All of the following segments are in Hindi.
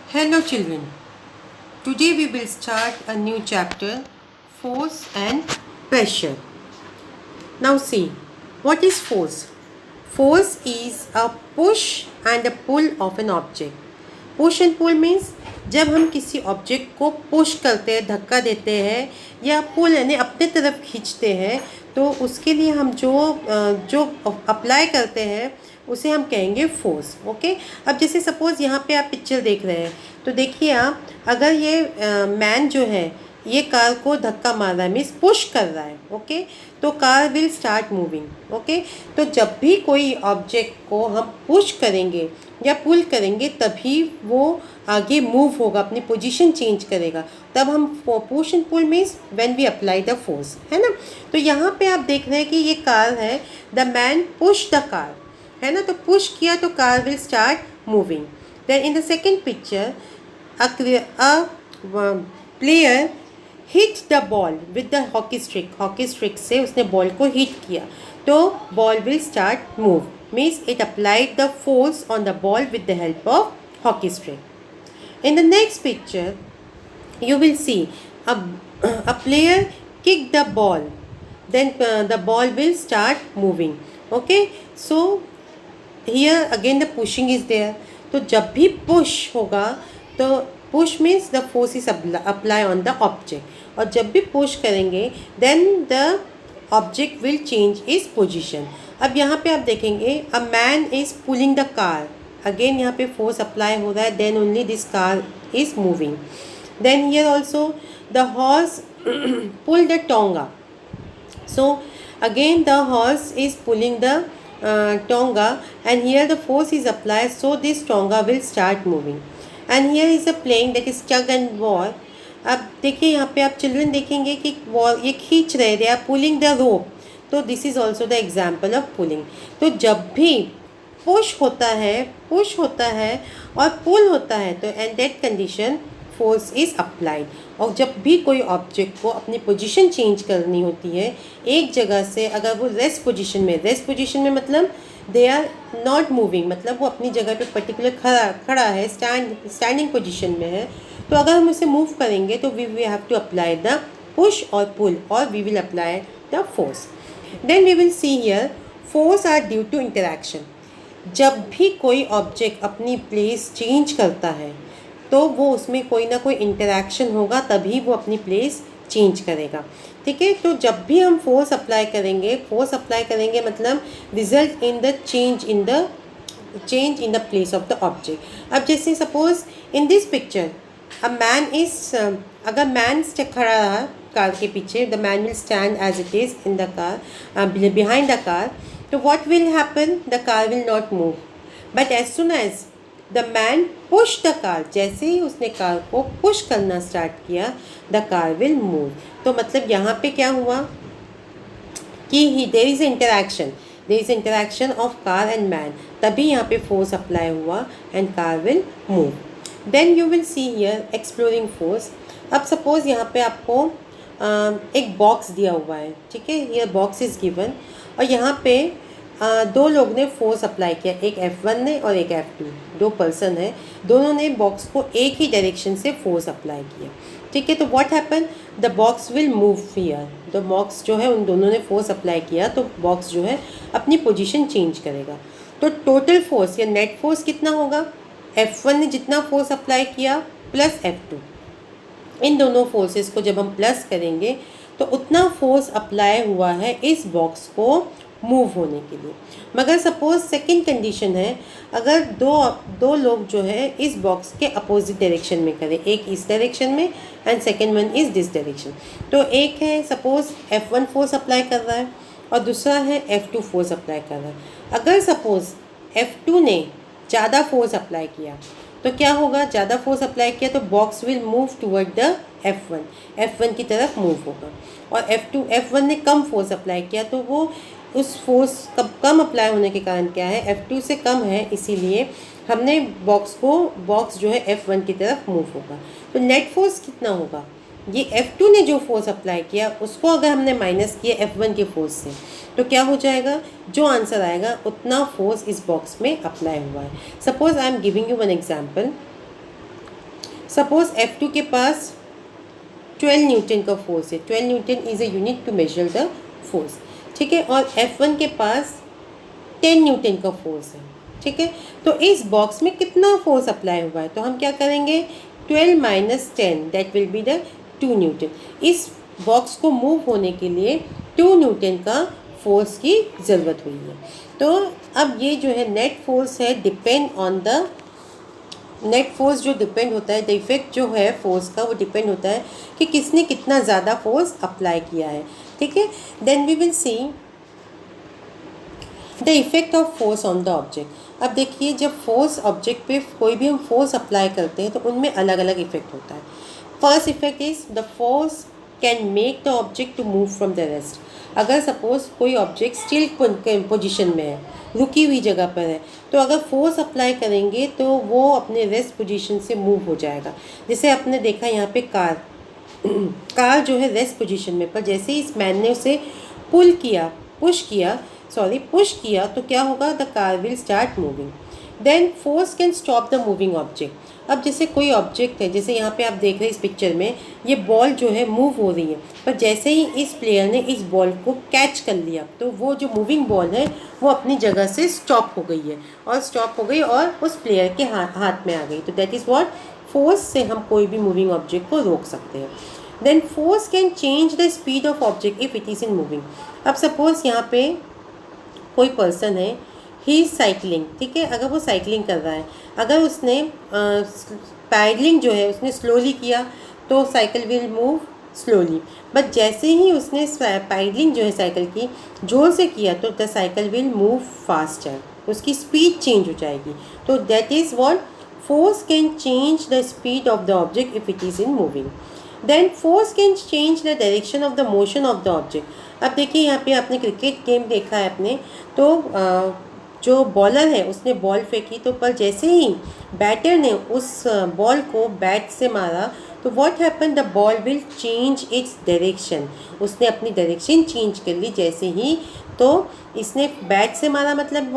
Hello children. Today we will start a new chapter, force and pressure. Now see, what is force? Force is a push and a pull of an object. Push and pull means जब हम किसी ऑब्जेक्ट को पुश करते हैं, धक्का देते हैं या पुल यानी अपने तरफ खींचते हैं, तो उसके लिए हम जो अप्लाई करते हैं उसे हम कहेंगे फोर्स. ओके. अब जैसे सपोज़ यहाँ पे आप पिक्चर देख रहे हैं, तो देखिए आप, अगर ये मैन जो है ये कार को धक्का मार रहा है, मीन्स पुश कर रहा है. ओके. तो car will start moving. Okay. तो जब भी कोई ऑब्जेक्ट को हम पुश करेंगे या पुल करेंगे तभी वो आगे मूव होगा, अपनी पोजीशन चेंज करेगा. तब हम push and pull means when we apply the force, है ना. तो यहाँ पे आप देख रहे हैं कि ये कार है, the man push the car, है ना. तो पुश किया तो car will start moving. Then in the second picture a player hit the ball with the hockey stick से उसने बॉल को हिट किया, तो ball will start move, means it applied the force on the ball with the help of hockey stick. In the next picture, you will see a player kick the ball, then the ball will start moving. Okay, so here again the pushing is there. तो जब भी push होगा तो push means the force is apply on the object, और जब भी push करेंगे then the object will change its position. अब यहाँ पे आप देखेंगे a man is pulling the car. Again यहाँ पे फोर्स अप्लाई हो रहा है, then only this car is moving. Then here also the horse pull the tonga. So again the horse is pulling the tonga and here the force is apply, so this tonga will start moving. And here is a playing that is tug and war. अब देखिए यहाँ पे आप चिल्ड्रन देखेंगे कि वॉर ये खींच रहे, they are pulling the rope. तो this is also the example of pulling. तो जब भी पुश होता है और पुल होता है, तो and that condition force is applied. और जब भी कोई ऑब्जेक्ट को अपनी पोजीशन चेंज करनी होती है एक जगह से, अगर वो रेस्ट पोजीशन में मतलब दे आर नॉट मूविंग, मतलब वो अपनी जगह पे पर्टिकुलर खड़ा है, स्टैंडिंग पोजीशन में है, तो अगर हम उसे मूव करेंगे तो we have to apply the push और पुल, और we will apply the force. Then we will see here force are due to interaction. जब भी कोई ऑब्जेक्ट अपनी प्लेस चेंज करता है तो वो उसमें कोई ना कोई इंटरैक्शन होगा, तभी वो अपनी प्लेस चेंज करेगा. ठीक है. तो जब भी हम फोर्स अप्लाई करेंगे मतलब result in the change in the place of the object. अब जैसे suppose in this picture a man is, अगर मैन खड़ा रहा कार के पीछे, the man will stand as it is in the car, behind the car. So what will happen? The car will not move. But as soon as the man pushed the car, जैसे ही उसने कार को पुश करना स्टार्ट किया, the car will move. तो मतलब यहाँ पे क्या हुआ कि there is interaction of car and man. तभी यहाँ पे force अप्लाई हुआ and car will move. Then you will see here exploring force. अब सपोज यहाँ पे आपको एक बॉक्स दिया हुआ है. ठीक है. ये बॉक्स इज़ गिवन, और यहाँ पे दो लोग ने फोर्स अप्लाई किया, एक F1 ने और एक F2. दो पर्सन है, दोनों ने बॉक्स को एक ही डायरेक्शन से फोर्स अप्लाई किया. ठीक है. तो what happen, the box will move here. The box जो है, उन दोनों ने फोर्स अप्लाई किया तो बॉक्स जो है अपनी पोजीशन चेंज करेगा. तो टोटल फोर्स या नेट फोर्स कितना होगा, F1 ने जितना फोर्स अप्लाई किया प्लस F2. इन दोनों फोर्सेस को जब हम प्लस करेंगे तो उतना फोर्स अप्लाई हुआ है इस बॉक्स को मूव होने के लिए. मगर सपोज सेकंड कंडीशन है, अगर दो लोग जो है इस बॉक्स के अपोजिट डायरेक्शन में करें, एक इस डायरेक्शन में एंड सेकंड वन इस दिस डायरेक्शन. तो एक है सपोज F1 फोर्स अप्लाई कर रहा है और दूसरा है F2 फोर्स अप्लाई कर रहा है. अगर सपोज F2 ने ज़्यादा फोर्स अप्लाई किया तो क्या होगा, ज़्यादा फोर्स अप्लाई किया तो box will move toward the F1 की तरफ मूव होगा. और F1 ने कम फोर्स अप्लाई किया तो वो उस फोर्स कम अप्लाई होने के कारण क्या है, F2 से कम है, इसीलिए हमने बॉक्स जो है F1 की तरफ मूव होगा. तो नेट फोर्स कितना होगा, ये F2 ने जो फोर्स अप्लाई किया उसको अगर हमने माइनस किया F1 के फोर्स से, तो क्या हो जाएगा, जो आंसर आएगा उतना फोर्स इस बॉक्स में अप्लाई हुआ है. Suppose I am giving you one example. Suppose F2 के पास 12 न्यूटन का फोर्स है, 12 newton is a unit to measure the force, ठीक है, और F1 के पास 10 न्यूटन का फोर्स है, ठीक है। तो इस बॉक्स में कितना फोर्स अप्लाई हुआ है, तो हम क्या करेंगे, 12 minus 10 that will be the 2 Newton. इस बॉक्स को मूव होने के लिए 2 न्यूटन का फोर्स की ज़रूरत हुई है। तो अब ये जो है नेट फोर्स है, depend on the net force जो डिपेंड होता है, द इफेक्ट जो है फोर्स का वो डिपेंड होता है कि किसने कितना ज़्यादा फोर्स अप्लाई किया है, ठीक है। Then we will see the effect of force on the object. अब देखिए, जब फोर्स ऑब्जेक्ट पे कोई भी हम फोर्स अप्लाई करते हैं तो उनमें अलग अलग इफेक्ट होता है। First effect is the force can make the object to move from the rest. अगर सपोज कोई ऑब्जेक्ट स्टिल पोजिशन में है, रुकी हुई जगह पर है, तो अगर फोर्स अप्लाई करेंगे तो वो अपने रेस्ट पोजीशन से मूव हो जाएगा। जैसे आपने देखा यहाँ पे कार कार जो है रेस्ट पोजीशन में, पर जैसे ही इस मैन ने उसे पुश किया तो क्या होगा, the car will start moving. Then force can stop the moving object. अब जैसे कोई ऑब्जेक्ट है, जैसे यहाँ पे आप देख रहे हैं इस पिक्चर में, ये बॉल जो है मूव हो रही है, पर जैसे ही इस प्लेयर ने इस बॉल को कैच कर लिया तो वो जो मूविंग बॉल है वो अपनी जगह से स्टॉप हो गई और उस प्लेयर के हाथ में आ गई। तो दैट इज़ व्हाट, फोर्स से हम कोई भी मूविंग ऑब्जेक्ट को रोक सकते हैं। Then force can change the speed of object if it is in moving. अब सपोज यहाँ पे कोई पर्सन है, ही इज़ साइकिलिंग, ठीक है, अगर वो साइकिलिंग कर रहा है, अगर उसने पैडलिंग जो है उसने स्लोली किया तो cycle will move slowly, but जैसे ही उसने पैडलिंग जो है साइकिल की जोर से किया तो the cycle will move faster, उसकी स्पीड चेंज हो जाएगी। तो that is what, force can change the speed of the object if it is in moving. Then force can change the direction of the motion of the object. अब देखिए यहाँ पे आपने क्रिकेट गेम देखा है आपने, तो जो बॉलर है उसने बॉल फेंकी, तो पर जैसे ही बैटर ने उस बॉल को बैट से मारा तो what happen, the ball will change its direction. उसने अपनी डायरेक्शन चेंज कर ली जैसे ही, तो इसने बैट से मारा, मतलब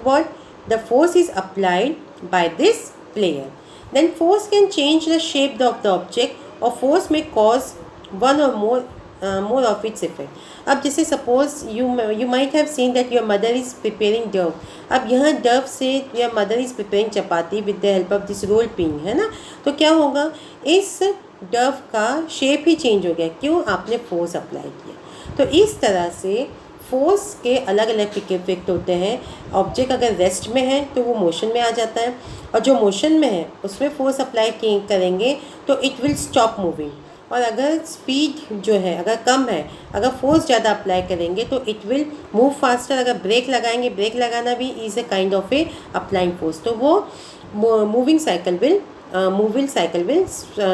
what the force is applied by this player. Then force can change the shape of the object, और फोर्स में कॉज वन और मोर ऑफ इट्स इफेक्ट। अब जैसे suppose you might have seen that your mother is preparing dough. अब यहाँ डव से your mother is preparing chapati with the help of this roll pin, है ना, तो क्या होगा, इस डव का शेप ही चेंज हो गया, क्यों, आपने फोर्स अप्लाई किया। तो इस तरह से फोर्स के अलग अलग इफेक्ट होते हैं। ऑब्जेक्ट अगर रेस्ट में है तो वो मोशन में आ जाता है, और जो मोशन में है उसमें फोर्स अप्लाई करेंगे तो इट विल स्टॉप मूविंग, और अगर स्पीड जो है अगर कम है, अगर फोर्स ज़्यादा अप्लाई करेंगे तो इट विल मूव फास्टर। अगर ब्रेक लगाएंगे, ब्रेक लगाना भी is a kind of A applying force, तो वो मूविंग साइकिल विल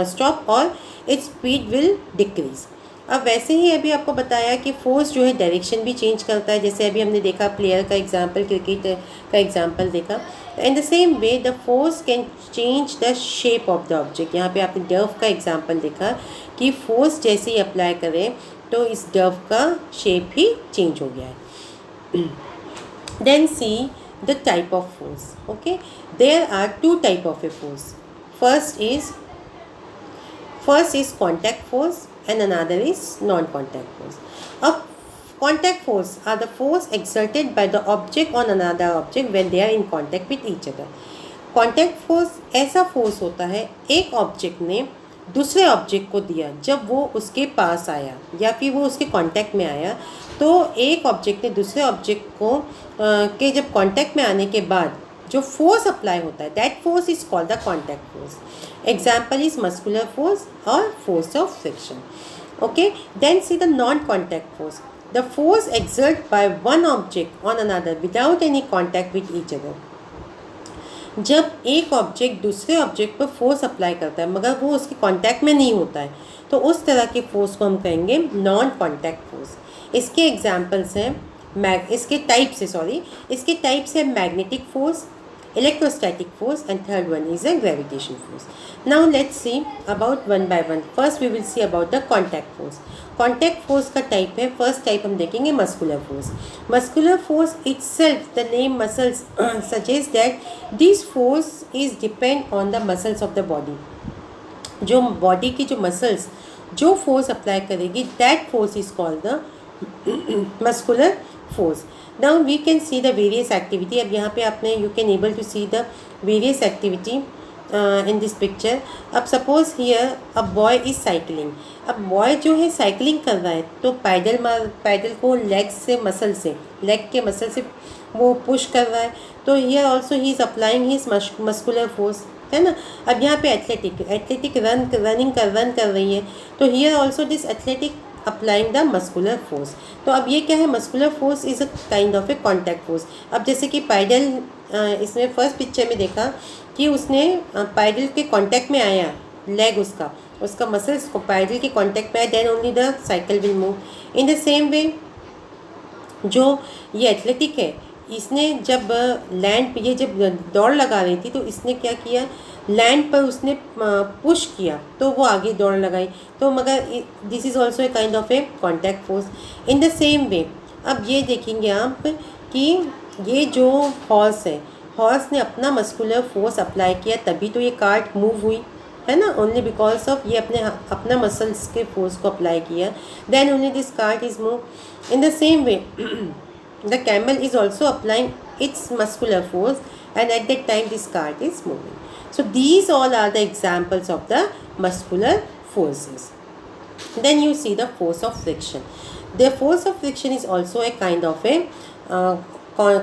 स्टॉप और इट्स स्पीड विल डिक्रीज। अब वैसे ही अभी आपको बताया कि फोर्स जो है डायरेक्शन भी चेंज करता है, जैसे अभी हमने देखा प्लेयर का एग्जांपल, क्रिकेट का एग्जांपल देखा। इन the same way the force can change the shape of the object. यहाँ पे आपने डव का एग्जांपल देखा कि फोर्स जैसे ही अप्लाई करें तो इस डव का शेप ही चेंज हो गया है। Then see the type of force. Okay, there are 2 type of a force. First is contact force and another is non-contact force. अब contact force are the force exerted by the object on another object when they are in contact with each other. Contact force ऐसा force होता है एक ऑब्जेक्ट ने दूसरे ऑब्जेक्ट को दिया जब वो उसके पास आया या फिर वो उसके कांटेक्ट में आया, तो एक ऑब्जेक्ट ने दूसरे ऑब्जेक्ट को के जब कांटेक्ट में आने के बाद जो फोर्स अप्लाई होता है, that force is called the contact force. Example is muscular force और force of friction. Okay, then see the non contact force, the force exert by one object on another without any contact with each other. जब एक ऑब्जेक्ट दूसरे ऑब्जेक्ट पर फोर्स अप्लाई करता है मगर वो उसके कांटेक्ट में नहीं होता है, तो उस तरह के फोर्स को हम कहेंगे नॉन कॉन्टैक्ट फोर्स। इसके एग्जाम्पल्स हैं इसके टाइप्स है magnetic force, electrostatic force, and third one is a gravitation force. Now let's see about one by one. First we will see about the contact force. Contact force का टाइप है, फर्स्ट टाइप हम देखेंगे muscular force. Muscular force itself, the name muscles suggests that this force is depend on the muscles of the body. जो बॉडी की जो मसल्स जो फोर्स अप्लाई करेगी, that force is called the muscular force. Now we can see the various activity. अब यहाँ पे आपने you can able to see the various activity in this picture. अब suppose here a boy is cycling. अब बॉय जो है साइकिलिंग कर रहा है तो पैडल को लेग से मसल से लेग के मसल से वो पुश कर रहा है. तो here also he is applying his muscular force, है ना. अब यहाँ पे एथलेटिक रन कर रही है. तो here also this athletic applying the muscular force. तो अब ये क्या है, muscular force is a kind of A contact force. अब जैसे कि पैडल इसमें फर्स्ट पिक्चर में देखा कि उसने पैडल के कांटेक्ट में आया, लेग उसका मसल्स को पैडल के कांटेक्ट में आया, then only the cycle will move. In the same way जो ये एथलेटिक है, इसने जब लैंड पे ये जब दौड़ लगा रही थी तो इसने क्या किया, लैंड पर उसने पुश किया तो वो आगे दौड़ लगाई. तो मगर this is also a kind of A contact force. In the same वे अब ये देखेंगे आप कि ये जो हॉर्स है, हॉर्स ने अपना मस्कुलर फोर्स अप्लाई किया तभी तो ये कार्ट मूव हुई, है ना. ओनली बिकॉज ऑफ ये अपना मसल्स के फोर्स को अप्लाई किया, then only this cart is move. In the same way the camel is also applying its muscular force, and at that time this cart is moving. So these all are the examples of the muscular forces. Then you see the force of friction. The force of friction is also a kind of a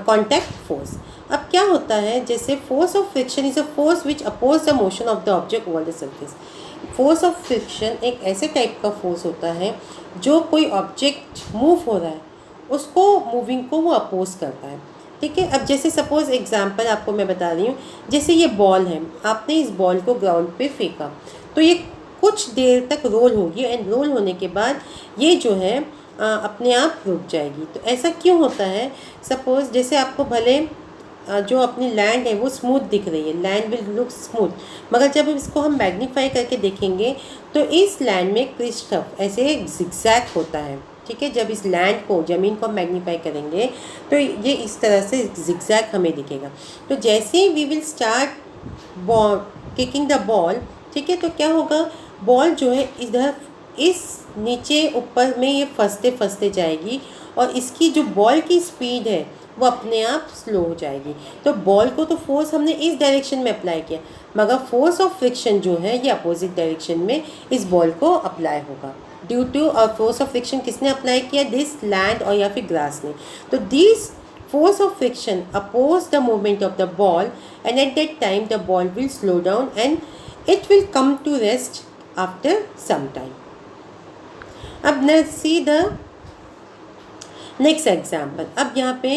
contact force. अब क्या होता है, जैसे force of friction is a force which opposes the motion of the object over the surface. Force of friction एक ऐसे टाइप का फोर्स होता है जो कोई ऑब्जेक्ट मूव हो रहा है उसको मूविंग को वो अपोज करता है. ठीक है. अब जैसे सपोज एग्जांपल आपको मैं बता रही हूँ, जैसे ये बॉल है, आपने इस बॉल को ग्राउंड पे फेंका तो ये कुछ देर तक रोल होगी, एंड रोल होने के बाद ये जो है अपने आप रुक जाएगी. तो ऐसा क्यों होता है, सपोज जैसे आपको भले जो अपनी लैंड है वो स्मूथ दिख रही है, लैंड विल लुक स्मूथ, मगर जब इसको हम मैग्नीफाई करके देखेंगे तो इस लैंड में क्रिस्टफ ऐसे जिगजैग होता है. ठीक है. जब इस लैंड को, ज़मीन को हम मैग्नीफाई करेंगे तो ये इस तरह से जिगजैग हमें दिखेगा. तो जैसे ही we will start kicking the ball, ठीक है, तो क्या होगा, बॉल जो है इधर इस नीचे ऊपर में ये फंसते जाएगी और इसकी जो बॉल की स्पीड है वो अपने आप स्लो हो जाएगी. तो बॉल को तो फोर्स हमने इस डायरेक्शन में अप्लाई किया, मगर फोर्स ऑफ फ्रिक्शन जो है ये अपोजिट डायरेक्शन में इस बॉल को अप्लाई होगा. Due to force of friction किसने अप्लाई किया, दिस लैंड और या फिर ग्रास ने. तो this force of friction oppose the movement of the ball, and at that time the ball will slow down and it will come to rest after some time. अब let's see the next example. अब यहाँ पे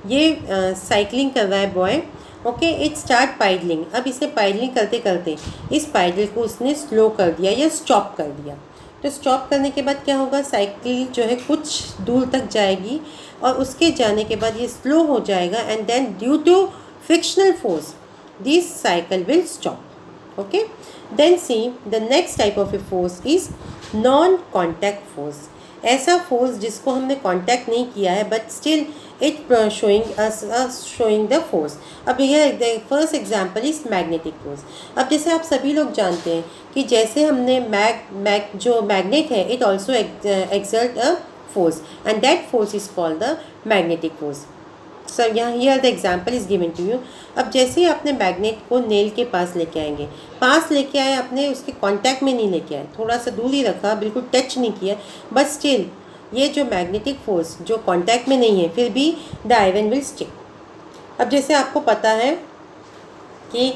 ये साइकिलिंग कर रहा है boy. Okay. It start pedalling. अब इसे पाइडलिंग करते करते इस पाइडल को उसने स्लो कर दिया या स्टॉप कर दिया. तो स्टॉप करने के बाद क्या होगा, साइकिल जो है कुछ दूर तक जाएगी और उसके जाने के बाद ये स्लो हो जाएगा, and then due to frictional force this cycle will stop. Okay. Then see the next type of a force is non contact force. ऐसा फोर्स जिसको हमने कांटेक्ट नहीं किया है but still it showing the force. अब ये the first example is magnetic force. अब जैसे आप सभी लोग जानते हैं कि जैसे हमने जो मैग्नेट है it also exert a force, and that force is called the magnetic force. Sir यहाँ here the example is given to you. अब जैसे ही आपने मैग्नेट को नेल के पास लेके आएंगे, पास लेके आए, आपने उसके कांटेक्ट में नहीं लेके आए, थोड़ा सा दूर ही रखा, बिल्कुल टच नहीं किया, बट स्टिल ये जो मैग्नेटिक फोर्स जो कांटेक्ट में नहीं है फिर भी द आयरन विल स्टिक. अब जैसे आपको पता है कि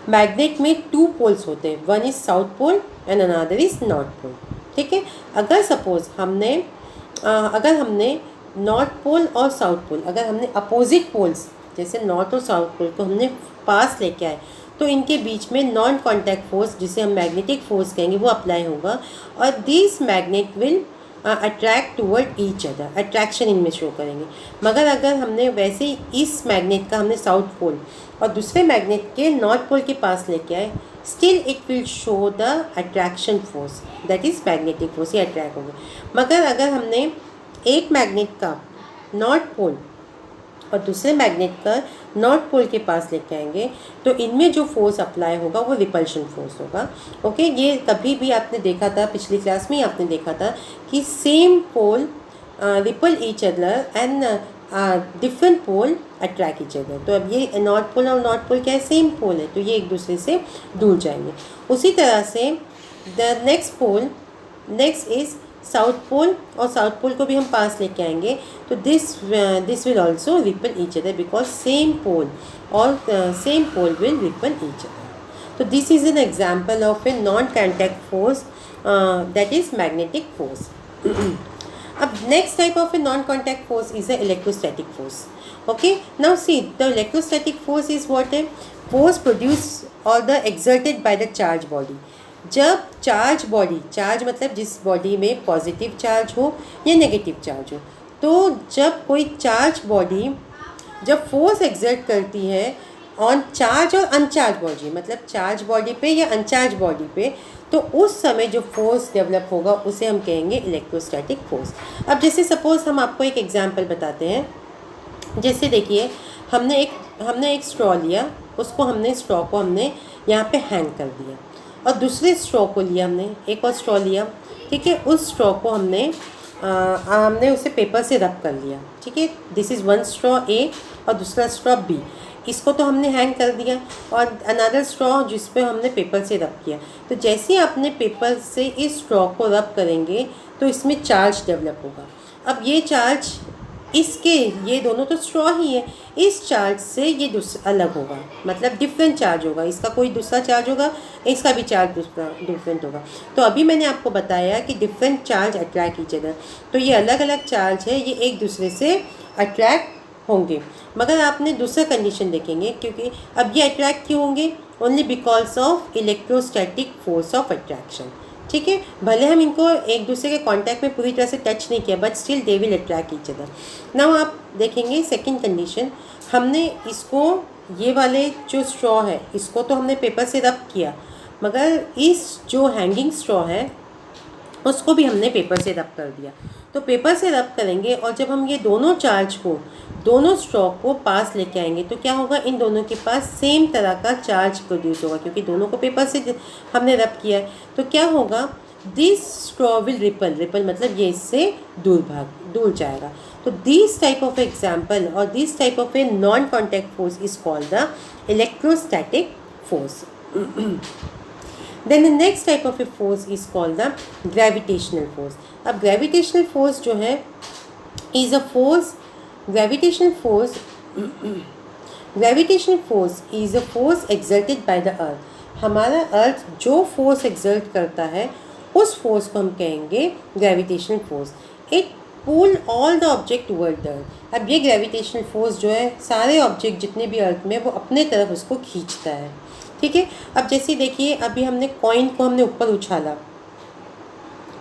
मैग्नेट में 2 पोल्स होते हैं, one is south pole and another is north pole. ठीक है. अगर सपोज अगर हमने नॉर्थ पोल और साउथ पोल, अगर हमने अपोजिट पोल्स जैसे नॉर्थ और साउथ पोल को हमने पास लेके आए तो इनके बीच में नॉन कॉन्टैक्ट फोर्स जिसे हम मैग्नेटिक फोर्स कहेंगे वो अप्लाई होगा, और this magnet will attract toward each other, attraction इनमें शो करेंगे. मगर अगर हमने वैसे ही इस मैग्नेट का हमने साउथ पोल और दूसरे मैग्नेट के नॉर्थ पोल के पास लेके आए, still it will show the attraction force, that is magnetic force, ये अट्रैक्ट होगा. मगर अगर हमने एक मैग्नेट का नॉर्थ पोल और दूसरे मैग्नेट का नॉर्थ पोल के पास लेके आएंगे, तो इनमें जो फोर्स अप्लाई होगा वो रिपल्शन फोर्स होगा। ओके, ये कभी भी आपने देखा था, पिछली क्लास में ही आपने देखा था कि same pole repel each other and different pole attract each other. तो अब ये नॉर्थ पोल और नॉर्थ पोल क्या है, सेम पोल है, तो ये एक दूसरे से दूर जाएंगे। उसी तरह से the next is south pole, और साउथ पोल को भी हम पास लेके आएंगे, तो this will also repel each other because same pole और same pole will repel each other. तो this is an example of a non contact force that is magnetic force. अब next type of a non-contact force is a electrostatic force. Okay, now see, the electrostatic force is what? A force produced or the exerted by the charge body. जब चार्ज बॉडी, चार्ज मतलब जिस बॉडी में पॉजिटिव चार्ज हो या नेगेटिव चार्ज हो, तो जब कोई चार्ज बॉडी जब फोर्स एक्सर्ट करती है ऑन चार्ज और अनचार्ज बॉडी, मतलब चार्ज बॉडी पे या अनचार्ज बॉडी पे, तो उस समय जो फोर्स डेवलप होगा उसे हम कहेंगे इलेक्ट्रोस्टैटिक फोर्स। अब जैसे सपोज हम आपको एक एग्जांपल बताते हैं। जैसे देखिए, हमने एक स्ट्रॉ लिया, स्ट्रॉ को हमने यहाँ पे हैंग कर दिया, और दूसरे स्ट्रॉ को लिया, हमने एक और स्ट्रॉ लिया, ठीक है, उस स्ट्रॉ को हमने उसे पेपर से रब कर लिया, ठीक है। दिस इज़ वन स्ट्रॉ ए और दूसरा स्ट्रॉ बी, इसको तो हमने हैंग कर दिया, और अनदर स्ट्रॉ जिस पे हमने पेपर से रब किया। तो जैसे ही आपने पेपर से इस स्ट्रॉ को रब करेंगे तो इसमें चार्ज डेवलप होगा। अब ये चार्ज ये दोनों तो स्ट्रॉ ही है, इस चार्ज से ये अलग होगा, मतलब डिफरेंट चार्ज होगा, इसका कोई दूसरा चार्ज होगा, इसका भी चार्ज डिफरेंट होगा। तो अभी मैंने आपको बताया कि different charge attract each other, तो ये अलग अलग चार्ज है, ये एक दूसरे से अट्रैक्ट होंगे। मगर आपने दूसरा कंडीशन देखेंगे, क्योंकि अब ये अट्रैक्ट क्यों होंगे, only because of electrostatic force of attraction, ठीक है। भले हम इनको एक दूसरे के कांटेक्ट में पूरी तरह से टच नहीं किया, but still they will attract each other. Now आप देखेंगे सेकंड कंडीशन, हमने इसको, ये वाले जो स्ट्रॉ है, इसको तो हमने पेपर से रब किया, मगर इस जो हैंगिंग स्ट्रॉ है उसको भी हमने पेपर से रब कर दिया। तो पेपर से रब करेंगे, और जब हम ये दोनों स्ट्रॉ को पास लेके आएंगे, तो क्या होगा, इन दोनों के पास सेम तरह का चार्ज प्रोड्यूस होगा, क्योंकि दोनों को पेपर से हमने रब किया है। तो क्या होगा, दिस स्ट्रॉ विल रिपल मतलब ये इससे दूर जाएगा। तो दिस टाइप ऑफ एग्जाम्पल और this type of a non contact force is called the electrostatic force. Then the next type of a force is called the gravitational force. अब gravitational force जो है is a force, gravitational force is a force exerted by the earth. हमारा अर्थ जो फोर्स एक्सर्ट करता है उस फोर्स को हम कहेंगे gravitational force. It pull all the object toward the earth. अब ये ग्रेविटेशनल फोर्स जो है सारे ऑब्जेक्ट जितने भी अर्थ में वो अपने तरफ उसको खींचता है, ठीक है। अब जैसे देखिए, अभी हमने कॉइन को ऊपर उछाला,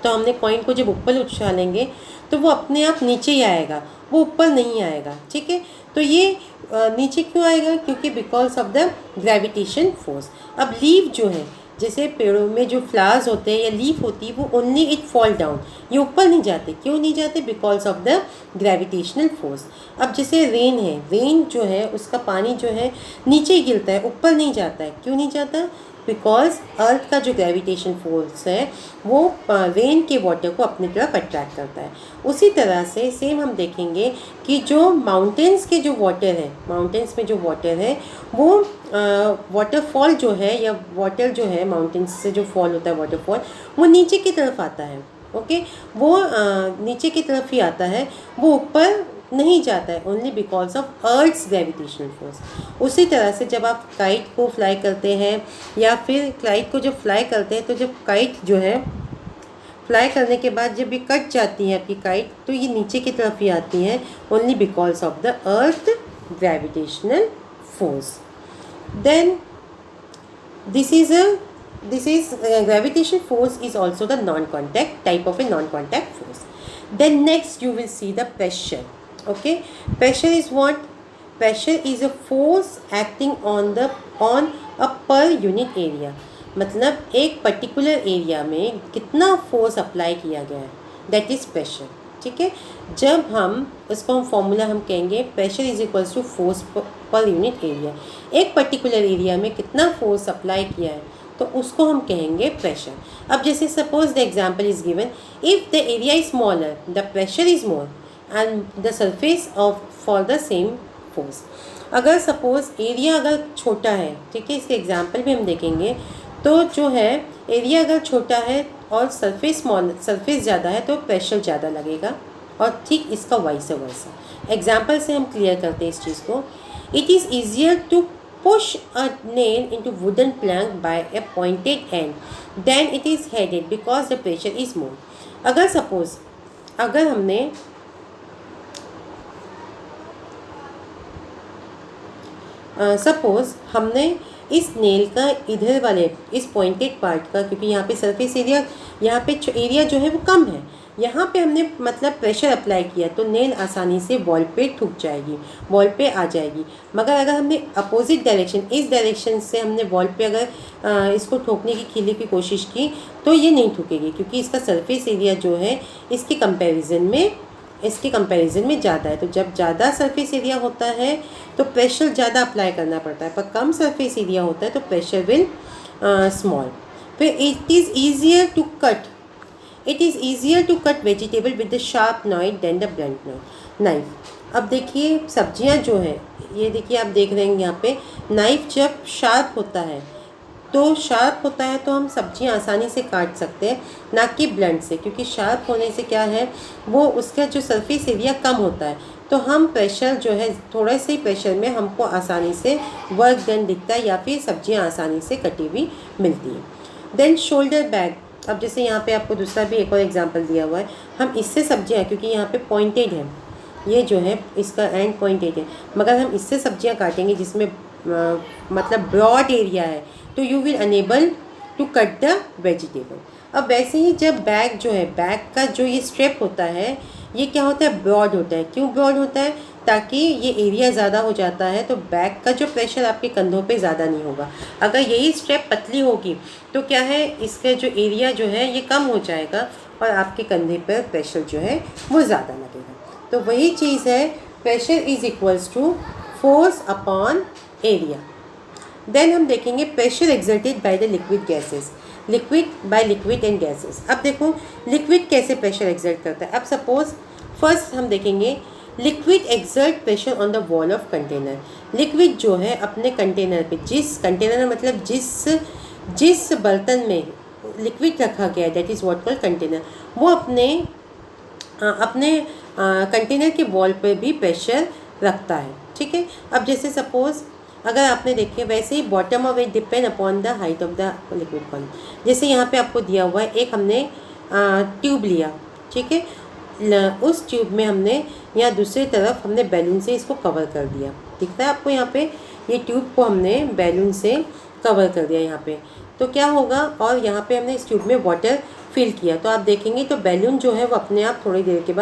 तो हमने कॉइन को जब ऊपर उछालेंगे तो वो अपने आप नीचे ही आएगा, वो ऊपर नहीं आएगा, ठीक है। तो ये नीचे क्यों आएगा, क्योंकि because of the gravitation force. अब लीफ जो है, जैसे पेड़ों में जो फ्लावर्स होते हैं या लीफ होती है, वो ओनली इट फॉल डाउन, ये ऊपर नहीं जाते। क्यों नहीं जाते, because of the gravitational force. अब जैसे रेन है, रेन जो है उसका पानी जो है नीचे ही गिरता है, ऊपर नहीं जाता है। क्यों नहीं जाता, बिकॉज अर्थ का जो ग्रेविटेशन फोर्स है वो रेन के वाटर को अपनी तरफ अट्रैक्ट करता है। उसी तरह से सेम हम देखेंगे कि जो माउंटेन्स के जो वाटर है, माउंटेन्स में जो वाटर है वो वाटरफॉल जो है या वाटर जो है माउंटेन्स से जो फॉल होता है वाटरफॉल, वो नीचे की तरफ आता है, ओके। वो नीचे की तरफ ही आता है, वो ऊपर नहीं जाता है, only because of earth's gravitational force. उसी तरह से जब आप काइट को फ्लाई करते हैं या फिर काइट को जब फ्लाई करते हैं, तो जब काइट जो है फ्लाई करने के बाद जब ये कट जाती है आपकी काइट, तो ये नीचे की तरफ ही आती है, only because of the earth gravitational force. Then this is gravitational force is also the non-contact type of a non-contact force. Then next you will see the pressure. Okay, pressure is what? Pressure is a force acting on a per unit area. मतलब एक पर्टिकुलर एरिया में कितना फोर्स अप्लाई किया गया है, दैट इज प्रेशर, ठीक है। जब हम इसको हम फॉर्मूला हम कहेंगे pressure is equals to force per unit area. एक पर्टिकुलर एरिया में कितना फोर्स अप्लाई किया है तो उसको हम कहेंगे प्रेशर। अब जैसे suppose the example is given, if the area is smaller the pressure is more and the surface of for the same force. अगर सपोज एरिया अगर छोटा है, ठीक है, इसके एग्जांपल भी हम देखेंगे, तो जो है एरिया अगर छोटा है और सरफेस ज़्यादा है तो प्रेशर ज़्यादा लगेगा, और ठीक इसका वाइस वर्सा। एग्जाम्पल से हम क्लियर करते हैं इस चीज़ को। It is easier to push a nail into wooden plank by a pointed end then it is headed because the pressure is more. अगर सपोज अगर हमने हमने इस नेल का इधर वाले इस पॉइंटेड पार्ट का, क्योंकि यहाँ पे सरफेस एरिया, यहाँ पे एरिया जो है वो कम है, यहाँ पे हमने मतलब प्रेशर अप्लाई किया तो नेल आसानी से वॉल पे ठुक जाएगी, वॉल पे आ जाएगी। मगर अगर हमने अपोजिट डायरेक्शन, इस डायरेक्शन से हमने वॉल पे अगर इसको ठोकने की खीले की कोशिश की तो ये नहीं ठुकेगी, क्योंकि इसका सरफेस एरिया जो है इसके कंपैरिजन में ज़्यादा है। तो जब ज़्यादा सरफेस एरिया होता है तो प्रेशर ज़्यादा अप्लाई करना पड़ता है, पर कम सरफेस एरिया होता है तो प्रेशर विल स्मॉल। फिर it is easier to cut vegetable with the sharp knife then the blunt knife. अब देखिए सब्जियां जो है, ये देखिए आप देख रहे हैं यहाँ पे नाइफ जब शार्प होता है तो हम सब्जियां आसानी से काट सकते हैं, ना कि ब्लंट से, क्योंकि शार्प होने से क्या है वो उसका जो सरफेस एरिया कम होता है, तो हम प्रेशर जो है थोड़े से ही प्रेशर में हमको आसानी से वर्क डन दिखता है, या फिर सब्जियां आसानी से कटी हुई मिलती है। Then shoulder bag. अब जैसे यहाँ पे आपको दूसरा भी एक और एग्जांपल दिया हुआ है, हम इससे सब्जियाँ, क्योंकि यहाँ पे पॉइंटेड है, ये जो है इसका एंड पॉइंटेड है, मगर हम इससे सब्जियाँ काटेंगे जिसमें मतलब ब्रॉड एरिया है, तो you will unable to cut the vegetable. अब वैसे ही जब बैग जो है, बैग का जो ये स्ट्रेप होता है ये क्या होता है, ब्रॉड होता है। क्यों ब्रॉड होता है? ताकि ये एरिया ज़्यादा हो जाता है तो बैग का जो प्रेशर आपके कंधों पे ज़्यादा नहीं होगा। अगर यही स्ट्रेप पतली होगी तो क्या है, इसका जो एरिया जो है ये कम हो जाएगा और आपके कंधे पर प्रेशर जो है वो ज़्यादा लगेगा। तो वही चीज़ है, pressure is equals to force upon area. Then हम देखेंगे pressure exerted by the liquid gases, liquid by liquid and gases. अब देखो लिक्विड कैसे प्रेशर एक्सर्ट करता है। अब सपोज फर्स्ट हम देखेंगे liquid exert pressure on the wall of container. Liquid जो है अपने कंटेनर पे, जिस कंटेनर मतलब जिस बर्तन में लिक्विड रखा गया है, that is what called container, वो अपने कंटेनर के वॉल पर भी प्रेशर रखता है। ठीक है। अब जैसे सपोज अगर आपने देखे, वैसे ही bottom of it depend upon the height of the liquid column. जैसे यहाँ पे आपको दिया हुआ है, एक हमने ट्यूब लिया, ठीक है, उस ट्यूब में हमने यहाँ दूसरी तरफ हमने बैलून से इसको कवर कर दिया। दिखता है आपको यहाँ पे, ये ट्यूब को हमने बैलून से कवर कर दिया यहाँ पे, तो क्या होगा, और यहाँ पे हमने इस ट्यूब में वाटर फिल किया, तो आप देखेंगे तो बैलून जो है वो अपने आप थोड़ी देर के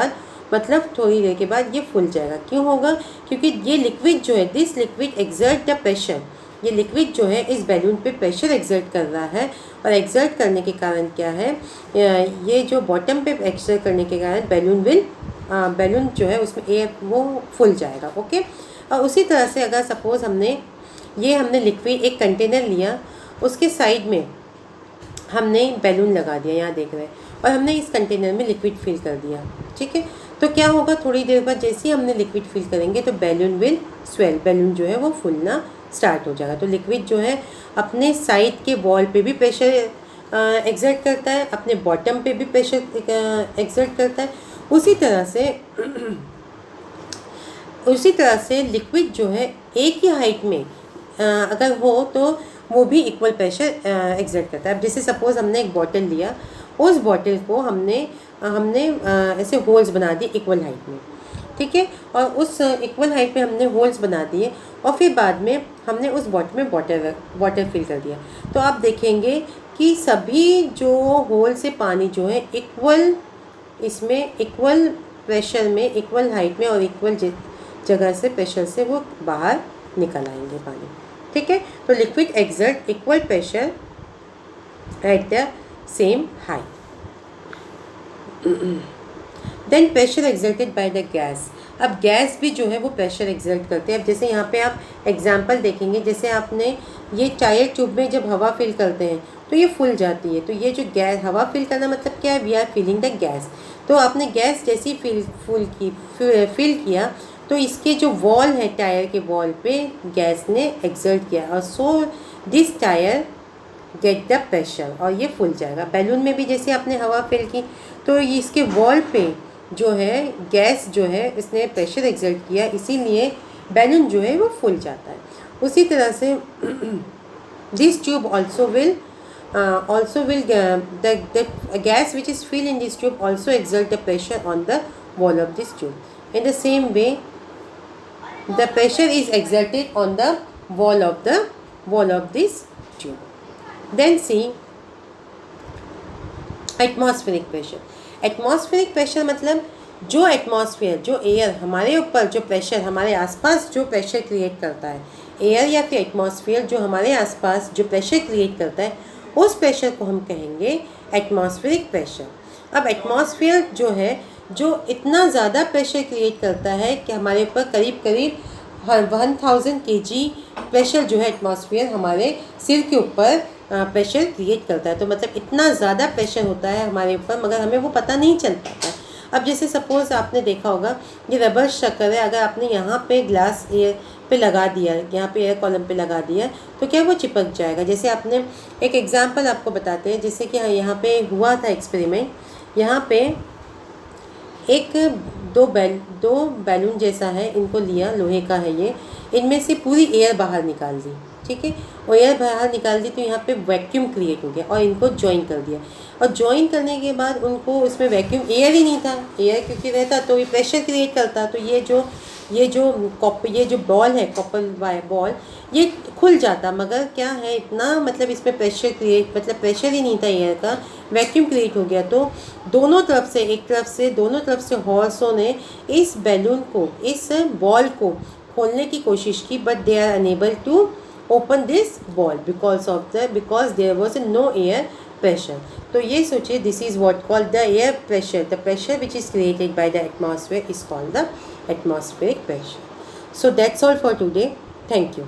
बाद ये फूल जाएगा। क्यों होगा? क्योंकि ये लिक्विड जो है, this liquid exert the pressure, ये लिक्विड जो है इस बैलून पे प्रेशर एक्सर्ट कर रहा है, और एक्सर्ट करने के कारण क्या है, ये जो बॉटम पे एक्सर्ट करने के कारण बैलून जो है उसमें एयर वो फूल जाएगा। ओके। और उसी तरह से अगर सपोज़ हमने लिक्विड एक कंटेनर लिया, उसके साइड में हमने बैलून लगा दिया, यहाँ देख रहे हैं, और हमने इस कंटेनर में लिक्विड फिल कर दिया। ठीक है। तो क्या होगा, थोड़ी देर बाद जैसे ही हमने लिक्विड फिल करेंगे तो बैलून विल स्वेल, बैलून जो है वो फूलना स्टार्ट हो जाएगा। तो लिक्विड जो है अपने साइड के वॉल पे भी प्रेशर एक्सर्ट करता है, अपने बॉटम पे भी प्रेशर एक्सर्ट करता है। उसी तरह से लिक्विड जो है एक ही हाइट में अगर हो तो वो भी इक्वल प्रेशर एक्सर्ट करता है। अब जैसे सपोज़ हमने एक बॉटल लिया, उस बॉटल को हमने ऐसे होल्स बना दिए इक्वल हाइट में, ठीक है, और उस इक्वल हाइट में हमने होल्स बना दिए, और फिर बाद में हमने उस बॉटल में वाटर फिल कर दिया। तो आप देखेंगे कि सभी जो होल से पानी जो है इक्वल प्रेशर में, इक्वल हाइट में और इक्वल जगह से प्रेशर से वो बाहर निकल आएंगे पानी। ठीक है। तो liquid exert equal pressure at the same height. Then pressure exerted by the gas. अब गैस भी जो है वो प्रेशर एक्सर्ट करते हैं। अब जैसे यहाँ पे आप एग्जांपल देखेंगे, जैसे आपने ये टायर ट्यूब में जब हवा फिल करते हैं तो ये फूल जाती है। तो ये जो गैस हवा फिल करना मतलब क्या है, we are filling the gas. तो आपने गैस जैसी फिल किया तो इसके जो वॉल है टायर के वॉल पे गैस ने एक्सर्ट किया और so this tyre get the pressure, और ये फूल जाएगा। बैलून में भी जैसे आपने हवा फिल की तो ये इसके वॉल पे जो है गैस जो है इसने प्रेशर एक्सर्ट किया, इसीलिए बैलून जो है वो फूल जाता है। उसी तरह से this tube also will the gas which is filled in this tube also exert the pressure on the wall of this tube. In the same way, the pressure is exerted on the wall of this tube. Then see atmospheric pressure. Atmospheric pressure मतलब जो एटमॉस्फेयर, जो एयर हमारे ऊपर जो प्रेशर, हमारे आसपास जो प्रेशर क्रिएट करता है, एयर या फिर एटमॉस्फेयर जो हमारे आसपास जो प्रेशर क्रिएट करता है, उस प्रेशर को हम कहेंगे एटमॉस्फेरिक प्रेशर। अब एटमॉस्फेयर जो है जो इतना ज़्यादा प्रेशर क्रिएट करता है कि हमारे ऊपर करीब करीब 1000 kg प्रेशर जो है एटमॉस्फेयर हमारे सिर के ऊपर प्रेशर क्रिएट करता है। तो मतलब इतना ज़्यादा प्रेशर होता है हमारे ऊपर, मगर हमें वो पता नहीं चल पाता। अब जैसे सपोज़ आपने देखा होगा ये रबर शक्कर है, अगर आपने यहाँ पे ग्लास एयर पे लगा दिया, यहाँ पे एयर कॉलम पे लगा दिया तो क्या वो चिपक जाएगा। जैसे आपने एक एग्जांपल आपको बताते हैं, जैसे कि यहाँ पे हुआ था एक्सपेरिमेंट, यहाँ पे एक दो बैलून जैसा है, इनको लिया, लोहे का है ये, इनमें से पूरी एयर बाहर निकाल दी, ठीक है, और एयर बाहर निकाल दी तो यहाँ पे वैक्यूम क्रिएट हो गया और इनको जॉइन कर दिया। और जॉइन करने के बाद उनको उसमें वैक्यूम, एयर ही नहीं था, एयर क्योंकि रहता तो ये प्रेशर क्रिएट करता, तो ये जो बॉल है, कॉपर वायर बॉल, ये खुल जाता। मगर क्या है, इतना मतलब इसमें प्रेशर क्रिएट, मतलब प्रेशर ही नहीं था एयर का, वैक्यूम क्रिएट हो गया। तो दोनों तरफ से दोनों तरफ से हॉर्सों ने इस बैलून को, इस बॉल को खोलने की कोशिश की, but they are unable to open this ball because there was no air pressure. तो ये सोचिए, this is what called the air pressure, the pressure which is created by the atmosphere is called the atmospheric pressure. So that's all for today. Thank you.